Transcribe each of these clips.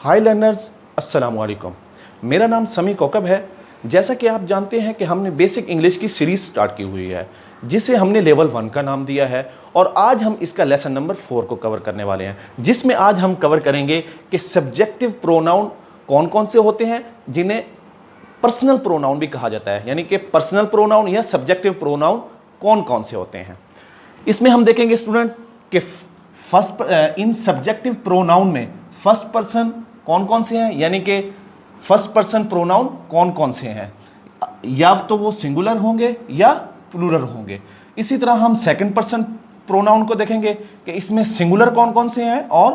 हाय learners, अस्सलाम वालेकुम। मेरा नाम समी कौकब है। जैसा कि आप जानते हैं कि हमने बेसिक इंग्लिश की सीरीज़ स्टार्ट की हुई है जिसे हमने लेवल 1 का नाम दिया है और आज हम इसका लेसन नंबर 4 को कवर करने वाले हैं, जिसमें आज हम कवर करेंगे कि सब्जेक्टिव प्रोनाउन कौन कौन से होते हैं जिन्हें पर्सनल प्रोनाउन भी कहा जाता है, यानी कि पर्सनल प्रोनाउन या सब्जेक्टिव प्रोनाउन कौन कौन से होते हैं। इसमें हम देखेंगे स्टूडेंट कि फर्स्ट इन सब्जेक्टिव प्रोनाउन में फर्स्ट पर्सन कौन कौन से हैं, यानी कि फर्स्ट पर्सन प्रोनाउन कौन कौन से हैं, या तो वो सिंगुलर होंगे या प्लूरल होंगे। इसी तरह हम सेकंड पर्सन प्रोनाउन को देखेंगे कि इसमें सिंगुलर कौन कौन से हैं और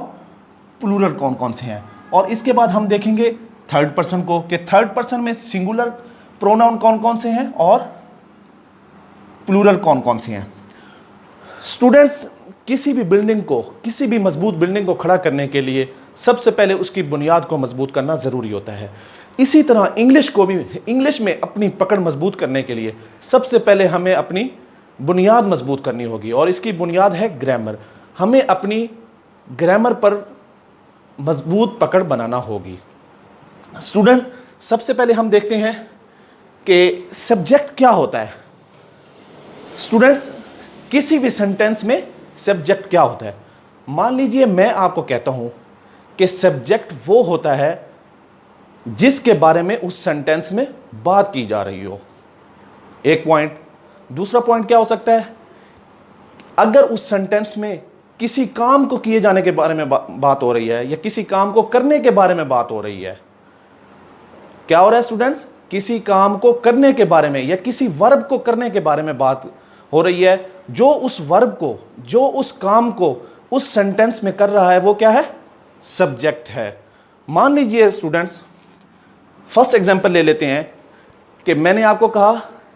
प्लूरल कौन कौन से हैं। और इसके बाद हम देखेंगे थर्ड पर्सन को कि थर्ड पर्सन में सिंगुलर प्रोनाउन कौन कौन से हैं और प्लूरल कौन कौन से हैं। स्टूडेंट्स, किसी भी बिल्डिंग को, किसी भी मजबूत बिल्डिंग को खड़ा करने के लिए सबसे पहले उसकी बुनियाद को मजबूत करना ज़रूरी होता है। इसी तरह इंग्लिश को भी, इंग्लिश में अपनी पकड़ मजबूत करने के लिए सबसे पहले हमें अपनी बुनियाद मजबूत करनी होगी और इसकी बुनियाद है ग्रामर। हमें अपनी ग्रामर पर मजबूत पकड़ बनाना होगी। स्टूडेंट, सबसे पहले हम देखते हैं कि सब्जेक्ट क्या होता है। स्टूडेंट्स, किसी भी सेंटेंस में सब्जेक्ट क्या होता है। मान लीजिए मैं आपको कहता हूं कि सब्जेक्ट वो होता है जिसके बारे में उस सेंटेंस में बात की जा रही हो, एक पॉइंट। दूसरा पॉइंट क्या हो सकता है, अगर उस सेंटेंस में किसी काम को किए जाने के बारे में बात हो रही है या किसी काम को करने के बारे में बात हो रही है। क्या हो रहा है स्टूडेंट्स, किसी काम को करने के बारे में या किसी वर्ब को करने के बारे में बात हो रही है। जो उस वर्ब को, जो उस काम को उस सेंटेंस में कर रहा है वो क्या है, सब्जेक्ट है। मान लीजिए स्टूडेंट्स, फर्स्ट एग्जांपल ले लेते हैं कि मैंने आपको कहा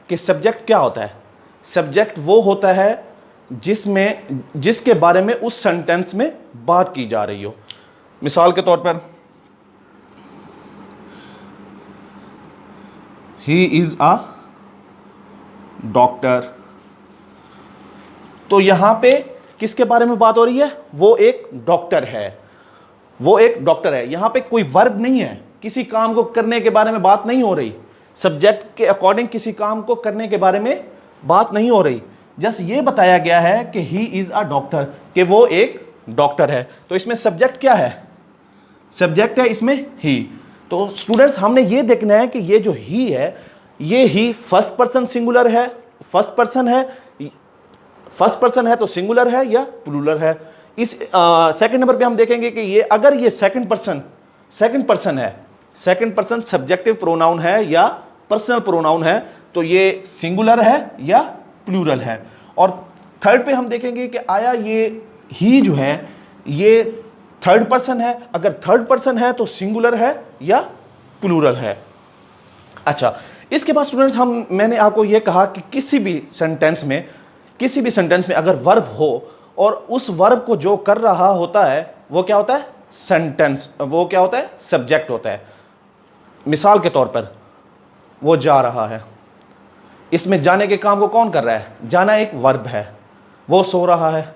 कि सब्जेक्ट क्या होता है। सब्जेक्ट वो होता है जिसके बारे में उस सेंटेंस में बात की जा रही हो। मिसाल के तौर पर, ही इज अ डॉक्टर, तो यहां पे किसके बारे में बात हो रही है, वो एक डॉक्टर है, वो एक डॉक्टर है। यहां पे कोई वर्ब नहीं है, किसी काम को करने के बारे में बात नहीं हो रही। सब्जेक्ट के अकॉर्डिंग किसी काम को करने के बारे में बात नहीं हो रही। जस्ट ये बताया गया है कि ही इज अ डॉक्टर, कि वो एक डॉक्टर है। तो इसमें सब्जेक्ट क्या है, सब्जेक्ट है इसमें ही। तो स्टूडेंट्स, हमने ये देखना है कि ये जो ही है, ये ही फर्स्ट पर्सन सिंगुलर है, फर्स्ट पर्सन है तो सिंगुलर है या प्लूरल है। इस सेकंड नंबर पे हम देखेंगे कि ये, अगर ये सेकंड पर्सन है, सेकंड पर्सन सब्जेक्टिव प्रोनाउन है या पर्सनल प्रोनाउन है, तो ये सिंगुलर है या प्लूरल है। और थर्ड पे हम देखेंगे कि आया ये ही जो है ये थर्ड पर्सन है, अगर थर्ड पर्सन है तो सिंगुलर है या प्लूरल है। अच्छा, इसके बाद स्टूडेंट्स, मैंने आपको ये कहा कि किसी भी सेंटेंस में अगर वर्ब हो और उस वर्ब को जो कर रहा होता है वो क्या होता है, सेंटेंस, वो क्या होता है, सब्जेक्ट होता है। मिसाल के तौर पर, वो जा रहा है, इसमें जाने के काम को कौन कर रहा है, जाना एक वर्ब है। वो सो रहा है,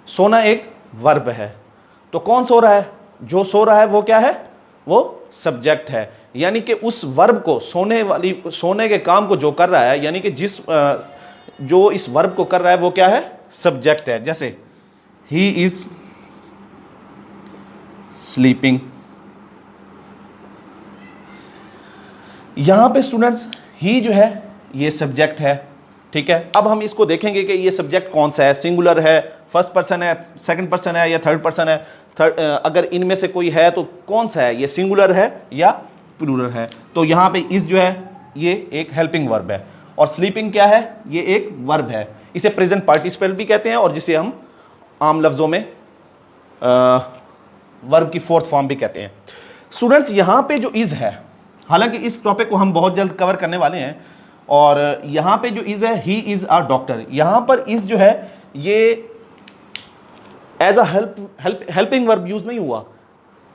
सोना एक वर्ब है। तो कौन सो रहा है, जो सो रहा है वो क्या है, वो सब्जेक्ट है। यानी कि उस वर्ब को, सोने के काम को जो कर रहा है, यानी कि जो इस वर्ब को कर रहा है वो क्या है, सब्जेक्ट है। जैसे ही इज स्लीपिंग, यहां पे स्टूडेंट्स ही जो है ये सब्जेक्ट है, ठीक है। अब हम इसको देखेंगे कि ये सब्जेक्ट कौन सा है, सिंगुलर है, फर्स्ट पर्सन है, सेकंड पर्सन है या थर्ड पर्सन है। अगर इनमें से कोई है तो कौन सा है, ये सिंगुलर है या प्लूरल है। तो यहाँ पे इज जो है ये एक हेल्पिंग वर्ब है और स्लीपिंग क्या है, ये एक वर्ब है। इसे प्रेजेंट पार्टिसिपल भी कहते हैं और जिसे हम आम लफ्जों में वर्ब की फोर्थ फॉर्म भी कहते हैं। स्टूडेंट्स, यहाँ पे जो इज है, हालांकि इस टॉपिक को हम बहुत जल्द कवर करने वाले हैं, और यहाँ पे जो इज है, ही इज अ डॉक्टर, यहाँ पर इज जो है ये as a helping verb use नहीं हुआ,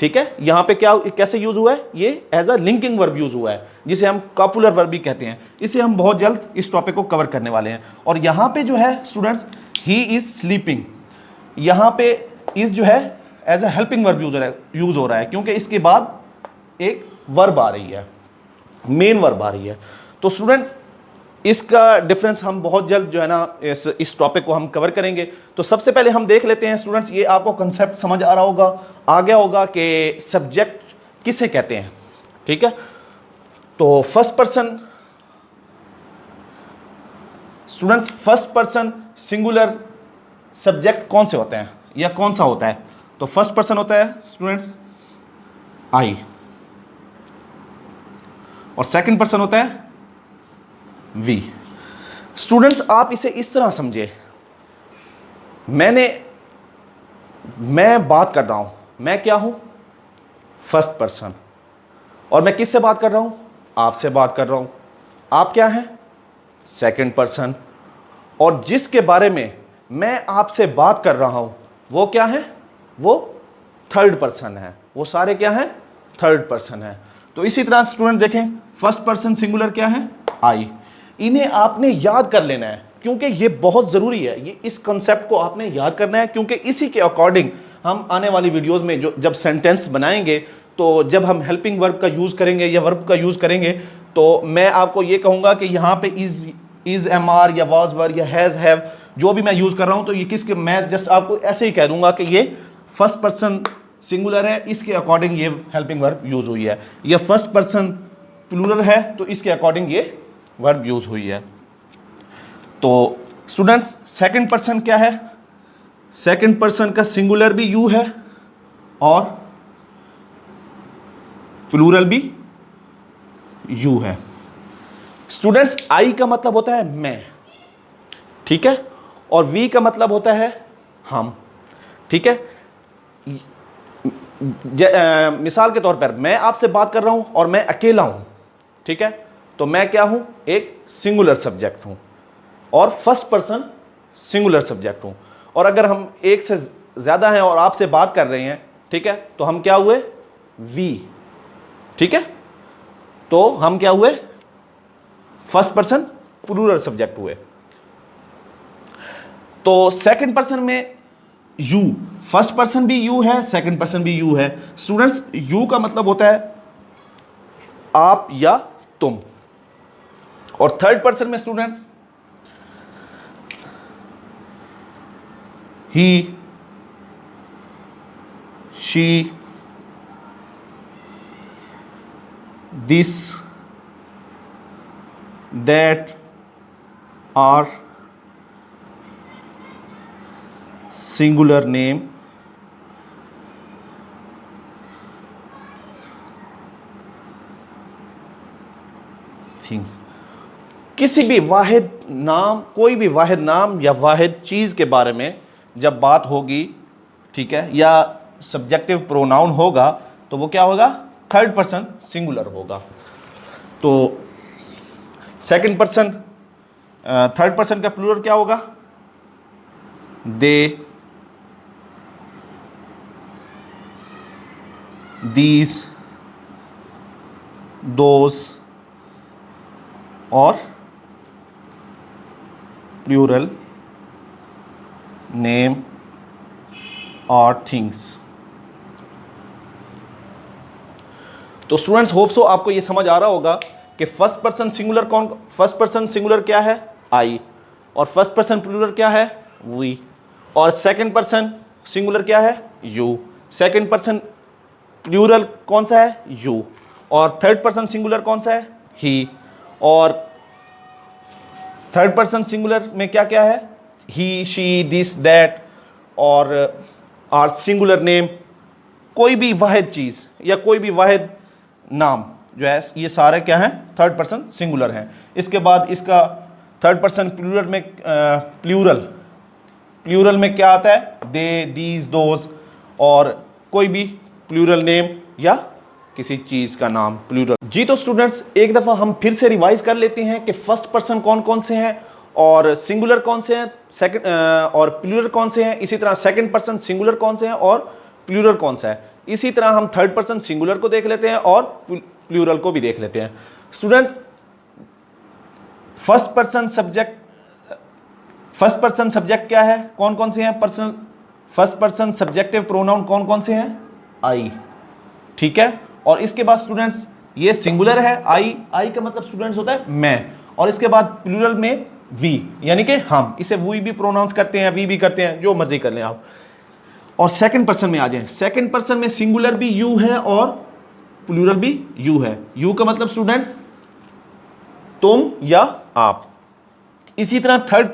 ठीक है। यहाँ पे क्या, कैसे यूज हुआ है, ये as a linking verb use हुआ है, जिसे हम कॉपुलर वर्ब भी कहते हैं। इसे हम बहुत जल्द इस टॉपिक को कवर करने वाले हैं। और यहाँ पे जो है स्टूडेंट्स, ही इज स्लीपिंग, यहाँ पे इज जो है as a helping verb use हो रहा है, क्योंकि इसके बाद एक वर्ब आ रही है, मेन वर्ब आ रही है। तो स्टूडेंट्स इसका डिफरेंस हम बहुत जल्द जो है ना इस टॉपिक को हम कवर करेंगे। तो सबसे पहले हम देख लेते हैं स्टूडेंट्स, ये आपको कंसेप्ट समझ आ रहा होगा, आ गया होगा कि सब्जेक्ट किसे कहते हैं। ठीक है, तो first person students, first person singular subject कौन से होते हैं या कौन सा होता है? तो फर्स्ट पर्सन होता है स्टूडेंट्स आई, और सेकंड पर्सन होता है वी। स्टूडेंट्स आप इसे इस तरह समझे, मैं बात कर रहा हूं, मैं क्या हूं? First person. और मैं किससे बात कर रहा हूं? आपसे बात कर रहा हूं। आप क्या हैं? Second person. और जिसके बारे में मैं आपसे बात कर रहा हूं वो क्या है? वो थर्ड पर्सन है। वो सारे क्या हैं? थर्ड पर्सन है। तो इसी तरह स्टूडेंट देखें, फर्स्ट पर्सन सिंगुलर क्या है? आई। इन्हें आपने याद कर लेना है, क्योंकि ये बहुत ज़रूरी है। ये इस कंसेप्ट को आपने याद करना है, क्योंकि इसी के अकॉर्डिंग हम आने वाली वीडियोस में जब सेंटेंस बनाएंगे, तो जब हम हेल्पिंग वर्ब का यूज़ करेंगे या वर्ब का यूज़ करेंगे, तो मैं आपको ये कहूँगा कि यहाँ पे इज़ एम आर या वाज वर या हैज़ हैव जो भी मैं यूज़ कर रहा हूँ, तो ये किसके, मैं जस्ट आपको ऐसे ही कह दूंगा कि ये फर्स्ट पर्सन सिंगुलर है, इसके अकॉर्डिंग ये हेल्पिंग वर्ब यूज़ हुई है। या फर्स्ट पर्सन प्लूरल है, तो इसके अकॉर्डिंग ये वर्ब यूज़ हुई है। तो स्टूडेंट्स सेकंड पर्सन क्या है? सेकंड पर्सन का सिंगुलर भी यू है और प्लूरल भी यू है। स्टूडेंट्स आई का मतलब होता है मैं, ठीक है, और वी का मतलब होता है हम। ठीक है, मिसाल के तौर पर मैं आपसे बात कर रहा हूं और मैं अकेला हूं, ठीक है, तो मैं क्या हूं? एक सिंगुलर सब्जेक्ट हूं और फर्स्ट पर्सन सिंगुलर सब्जेक्ट हूं। और अगर हम एक से ज़्यादा हैं और आपसे बात कर रहे हैं, ठीक है, तो हम क्या हुए? वी। ठीक है, तो हम क्या हुए? फर्स्ट पर्सन प्लूरल सब्जेक्ट हुए। तो सेकंड पर्सन में यू, फर्स्ट पर्सन भी यू है, सेकंड पर्सन भी यू है। स्टूडेंट्स यू का मतलब होता है आप या तुम। और थर्ड पर्सन में students he, she, this, that are singular name, things. किसी भी वाहिद नाम, कोई भी वाहिद नाम या वाहिद चीज़ के बारे में जब बात होगी, ठीक है, या सब्जेक्टिव प्रोनाउन होगा, तो वो क्या होगा? थर्ड पर्सन सिंगुलर होगा। तो सेकंड पर्सन, थर्ड पर्सन का प्लूरल क्या होगा? दे, दीज, दोज, और प्लूरल नेम और थिंग्स। तो स्टूडेंट्स होप सो आपको ये समझ आ रहा होगा कि first person singular first person singular क्या है? आई। और फर्स्ट पर्सन प्लूरल क्या है? वी। और सेकंड पर्सन सिंगुलर क्या है? यू। सेकंड पर्सन प्लूरल कौन सा है? यू। और थर्ड पर्सन सिंगुलर कौन सा है? ही। और थर्ड पर्सन सिंगुलर में क्या क्या है? ही, शी, दिस, दैट और आर सिंगुलर नेम। कोई भी वाहिद चीज़ या कोई भी वाहिद नाम जो है, ये सारे क्या हैं? थर्ड पर्सन सिंगुलर हैं। इसके बाद इसका थर्ड पर्सन प्लूरल में प्लूरल में क्या आता है? दे, दीज, दोज, और कोई भी प्लूरल नेम या किसी चीज़ का नाम प्लूरल। जी तो स्टूडेंट्स एक दफ़ा हम फिर से रिवाइज कर लेते हैं कि फर्स्ट पर्सन कौन कौन से हैं और सिंगुलर कौन से हैं, सेकंड और प्लूरल कौन से हैं। इसी तरह सेकंड पर्सन सिंगुलर कौन से हैं और प्लूरल कौन सा है। इसी तरह हम थर्ड पर्सन सिंगुलर को देख लेते हैं और प्लूरल को भी देख लेते हैं। स्टूडेंट्स फर्स्ट पर्सन सब्जेक्ट क्या है? कौन कौन से हैं person first person subjective pronoun कौन कौन से हैं? आई, ठीक है। और इसके बाद स्टूडेंट्स ये सिंगुलर है, आई, आई का मतलब स्टूडेंट्स होता है मैं, और इसके बाद प्लूरल में वी, यानी कि हम, इसे वी भी प्रोनाउंस करते हैं, वी भी करते हैं, जो मर्जी कर लें आप। और सेकंड पर्सन में आ जाएं, सेकंड पर्सन में सिंगुलर भी यू है और प्लूरल भी यू है। यू का मतलब स्टूडेंट्स तुम या आप। इसी तरह थर्ड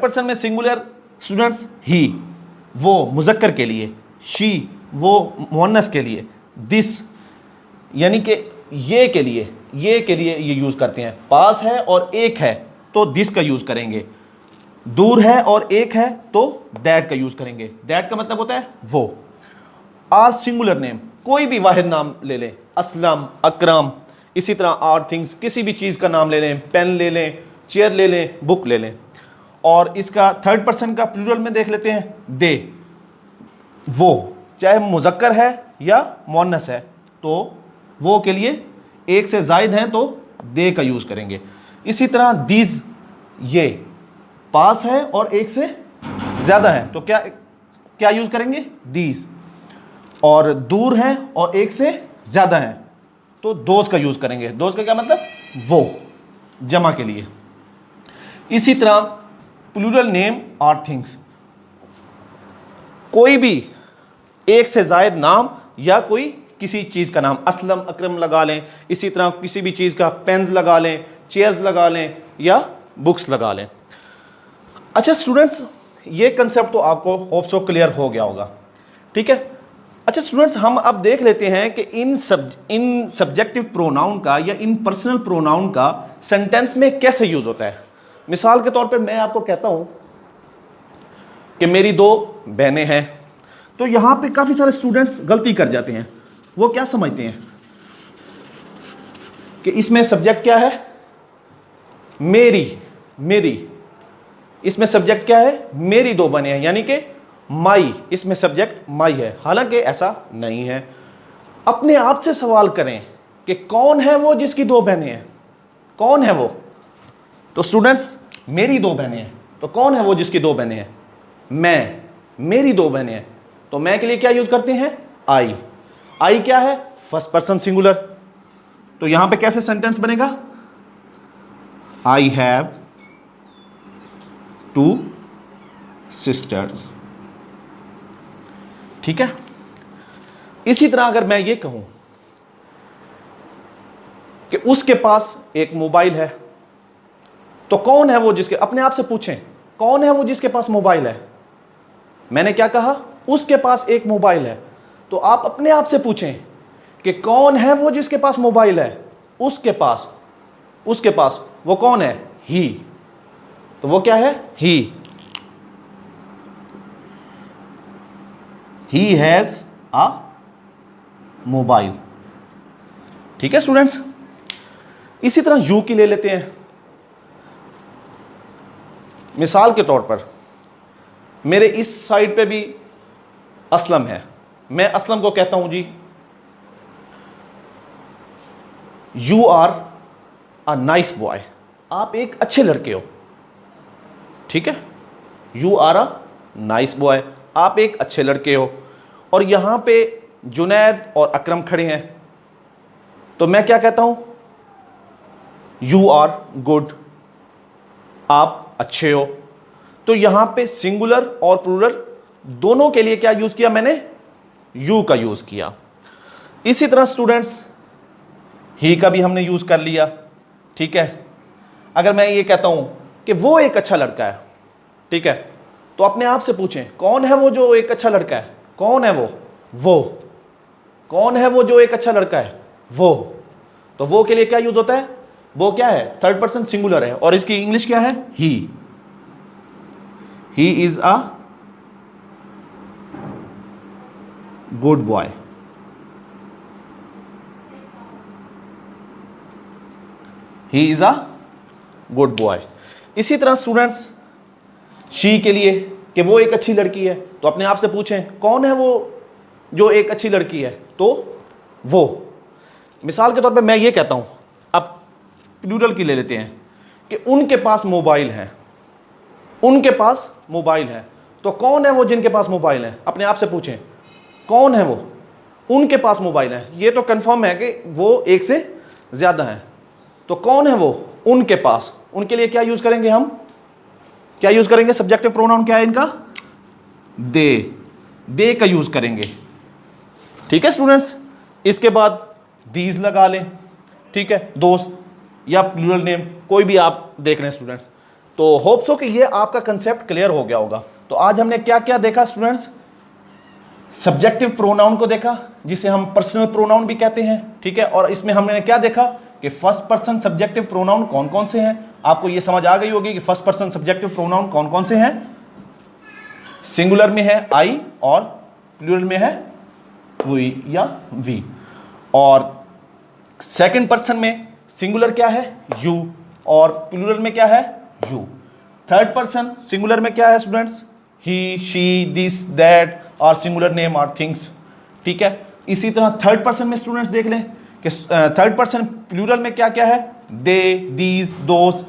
पर्सन में सिंगुलर स्टूडेंट्स ही, वो मुजक्कर के लिए, शी वो मुअन्नस के लिए, दिस यानी कि ये के लिए ये यूज करते हैं। पास है और एक है तो दिस का यूज करेंगे, दूर है और एक है तो दैट का यूज करेंगे। दैट का मतलब होता है वो। आर सिंगुलर नेम, कोई भी वाहिद नाम ले लें, असलम, अकरम, इसी तरह आर थिंग्स, किसी भी चीज़ का नाम ले लें, पेन ले लें, चेयर ले लें, बुक ले लें। और इसका थर्ड पर्सन का प्लूरल में देख लेते हैं, दे, वो, चाहे मुजक्कर है या मुअन्नस है तो वो के लिए एक से जायद हैं तो दे का यूज करेंगे। इसी तरह दीज, ये पास है और एक से ज्यादा है तो क्या यूज करेंगे? दीज। और दूर है और एक से ज्यादा है तो दोज का यूज करेंगे। दोज का क्या मतलब? वो, जमा के लिए। इसी तरह प्लूरल नेम आर थिंग्स, कोई भी एक से जायद नाम या कोई किसी चीज़ का नाम, असलम, अकरम लगा लें, इसी तरह किसी भी चीज़ का पेन्स लगा लें, चेयर्स लगा लें या बुक्स लगा लें। अच्छा स्टूडेंट्स, ये कंसेप्ट तो आपको होप सो क्लियर हो गया होगा, ठीक है। अच्छा स्टूडेंट्स, हम अब देख लेते हैं कि इन सब्जेक्टिव प्रोनाउन का या इन पर्सनल प्रोनाउन का सेंटेंस में कैसे यूज होता है। मिसाल के तौर पे मैं आपको कहता हूं कि मेरी 2 बहनें हैं, तो यहां पे काफी सारे स्टूडेंट्स गलती कर जाते हैं। वो क्या समझते हैं कि इसमें सब्जेक्ट क्या है? मेरी। इसमें सब्जेक्ट क्या है? मेरी 2 बहनें हैं, यानी कि माई, इसमें सब्जेक्ट माई है। हालांकि ऐसा नहीं है। अपने आप से सवाल करें कि कौन है वो जिसकी 2 बहनें हैं? कौन है वो? तो स्टूडेंट्स, मेरी 2 बहनें हैं, तो कौन है वो जिसकी 2 बहनें हैं? मैं, मेरी 2 बहनें हैं, तो मैं के लिए क्या यूज करते हैं? आई। आई क्या है? First person singular. तो यहां पे कैसे सेंटेंस बनेगा? आई हैव 2 सिस्टर्स, ठीक है। इसी तरह अगर मैं ये कहूं कि उसके पास एक मोबाइल है, तो कौन है वो जिसके, अपने आप से पूछें कौन है वो जिसके पास मोबाइल है? मैंने क्या कहा? उसके पास एक मोबाइल है। तो आप अपने आप से पूछें कि कौन है वो जिसके पास मोबाइल है? उसके पास वो कौन है? ही। तो वो क्या है? ही हैज अ मोबाइल, ठीक है स्टूडेंट्स। इसी तरह यू की ले लेते हैं। मिसाल के तौर पर मेरे इस साइड पे भी असलम है, मैं असलम को कहता हूं जी you are a nice boy, आप एक अच्छे लड़के हो, ठीक है। You are a nice boy, आप एक अच्छे लड़के हो। और यहां पे जुनैद और अकरम खड़े हैं, तो मैं क्या कहता हूं? यू आर गुड, आप अच्छे हो। तो यहां पे सिंगुलर और प्लूरल दोनों के लिए क्या यूज किया मैंने? यू का यूज किया। इसी तरह स्टूडेंट्स, ही का भी हमने यूज कर लिया, ठीक है। अगर मैं ये कहता हूं कि वो एक अच्छा लड़का है, ठीक है, तो अपने आप से पूछें कौन है वो जो एक अच्छा लड़का है? कौन है वो कौन है वो जो एक अच्छा लड़का है? वो। तो वो के लिए क्या यूज होता है? वो क्या है? थर्ड पर्सन सिंगुलर है और इसकी इंग्लिश क्या है? He is a good boy. He is a good boy. इसी तरह स्टूडेंट्स, शी के लिए कि वो एक अच्छी लड़की है, तो अपने आप से पूछें कौन है वो जो एक अच्छी लड़की है? तो वो। मिसाल के तौर पे मैं ये कहता हूं, अब प्लूरल की ले लेते हैं कि उनके पास मोबाइल है, उनके पास मोबाइल है, तो कौन है वो जिनके पास मोबाइल है, अपने आप से पूछें कौन है वो, उनके पास मोबाइल है। ये तो कंफर्म है कि वो एक से ज्यादा है, तो कौन है वो, उनके पास। उनके लिए क्या यूज करेंगे हम, क्या यूज करेंगे, सब्जेक्टिव प्रोनाउन क्या है इनका, दे का यूज करेंगे। ठीक है स्टूडेंट्स, इसके बाद दीज लगा लें, ठीक है, दोस्त या प्लूरल नेम कोई भी आप देख लें स्टूडेंट्स। तो होप सो कि ये आपका कंसेप्ट क्लियर हो गया होगा। तो आज हमने क्या क्या देखा स्टूडेंट्स, सब्जेक्टिव प्रोनाउन को देखा जिसे हम पर्सनल प्रोनाउन भी कहते हैं, ठीक है, और इसमें हमने क्या देखा कि फर्स्ट पर्सन सब्जेक्टिव प्रोनाउन कौन कौन से हैं। आपको ये समझ आ गई होगी कि फर्स्ट पर्सन सब्जेक्टिव प्रोनाउन कौन कौन से हैं, सिंगुलर में है आई और प्लूरल में है वी या वी, और सेकंड पर्सन में सिंगुलर क्या है यू और प्लूरल में क्या है यू। थर्ड पर्सन सिंगुलर में क्या है students, he she this that और सिंगुलर नेम और थिंग्स, ठीक है। इसी तरह थर्ड पर्सन में स्टूडेंट्स देख लें कि थर्ड पर्सन प्लूरल में क्या क्या है, दे दीज दोस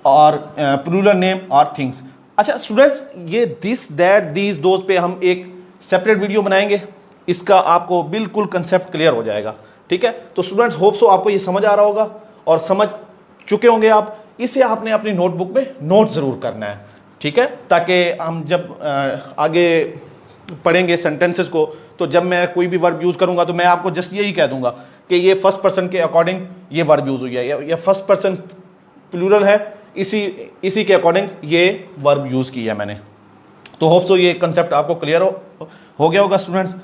और प्लूरल नेम और थिंग्स। अच्छा स्टूडेंट्स, ये दिस दैट दीज दोस पे हम एक सेपरेट वीडियो बनाएंगे, इसका आपको बिल्कुल कंसेप्ट क्लियर हो जाएगा, ठीक है। तो स्टूडेंट्स होप सो आपको ये समझ आ रहा होगा और समझ चुके होंगे आप। इसे आपने अपनी नोटबुक में नोट जरूर करना है, ठीक है, ताकि हम जब आगे पढ़ेंगे सेंटेंसेस को, तो जब मैं कोई भी वर्ब यूज करूंगा तो मैं आपको जस्ट यही कह दूंगा कि ये फर्स्ट पर्सन के अकॉर्डिंग ये वर्ब यूज हुई है, या फर्स्ट पर्सन प्लूरल है, इसी के अकॉर्डिंग ये वर्ब यूज की है मैंने। तो होप सो ये कंसेप्ट आपको क्लियर हो गया होगा स्टूडेंट्स।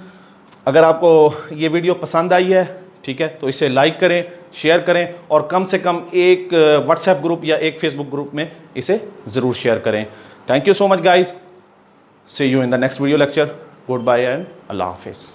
अगर आपको ये वीडियो पसंद आई है, ठीक है, तो इसे लाइक करें, शेयर करें और कम से कम एक व्हाट्सएप ग्रुप या एक फेसबुक ग्रुप में इसे ज़रूर शेयर करें। Thank you so much guys, see you in the next video lecture, goodbye and अल्लाह हाफिज़।